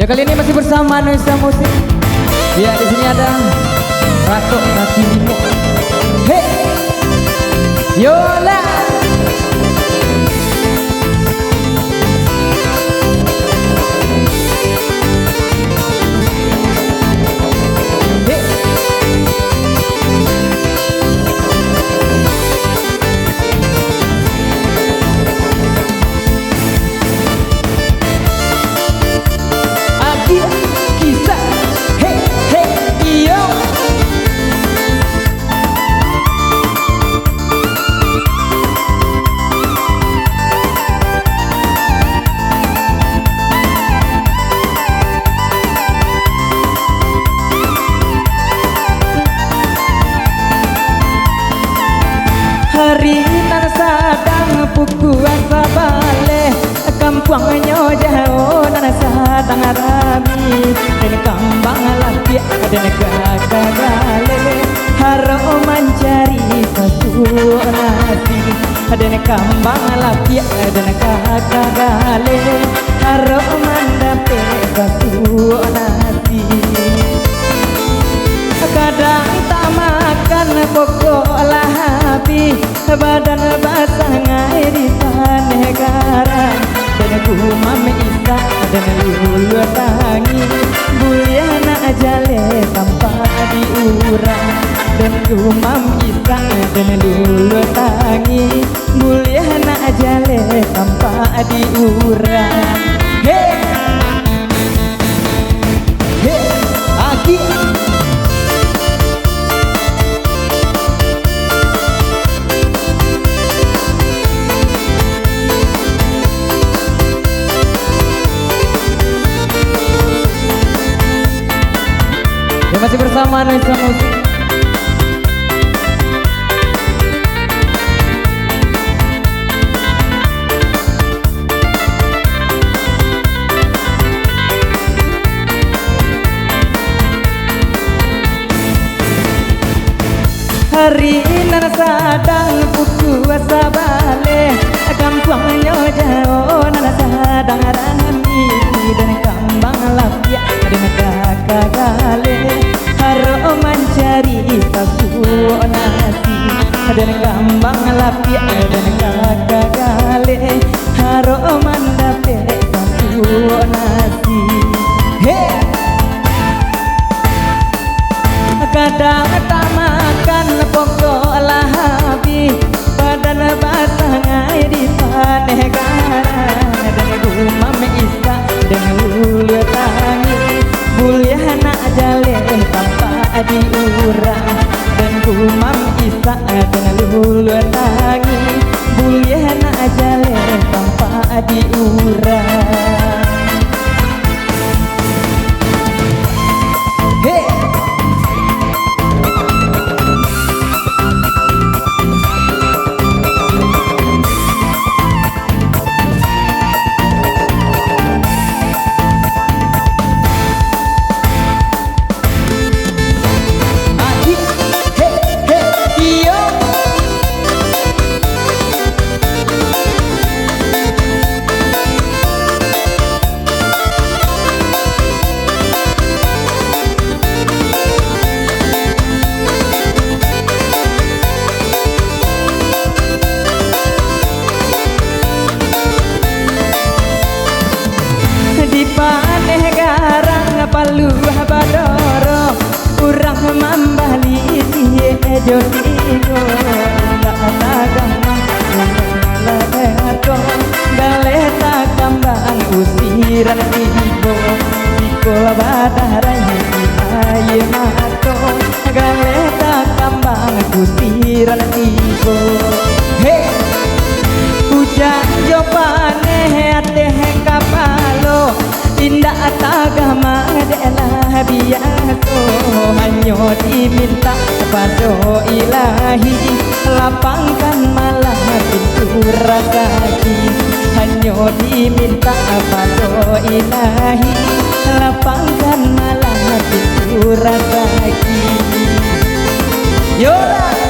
Ya kali ini masih bersama Nusa Musik. Ya di sini ada Ratu Kaki Limo. Hey, Yola. Hari nan sadang pukuan sabale kampungnya jauh nan sadang rami dan kambang laki dan gagale haro mencari satu nasi dan kambang laki dan gagale haro mendapat satu nasi kadang tak makan pokok lahabi badan basah ngai di negara dan gumam isa dan lulu tangi buliana jale tanpa diurang dan gumam isa dan lulu tangi buliana jale tanpa diurang. Hey hey aki masih bersama Nusa Musik. Hari nan sadang puku sabale kampungnya jauh nan sadang rami dan kambang lapia dan gagale haro mencari satu nasi dan kambang lapia dan gagale haro mendapat satu nasi. Hey kadang tak makan pokok lahabi badan basah ngai di negara dan gumam isa dan lulu tangi buliana jale tanpa diurang dan gumam isa dan lulu tangi buliana jale tanpa diurang. Hey paneh garang palu badoro urang mambali tie jodingo ndak agama laleto galeta kambang usiran ibo sikola badarai aye mato galeta kambang usiran ibo. Hey hujan jopane teh kapalo tindak agama adalah biaso hanya diminta pada ilahi lapangkan malah pintu rezeki hanya diminta pada ilahi lapangkan malah pintu rezeki. Yola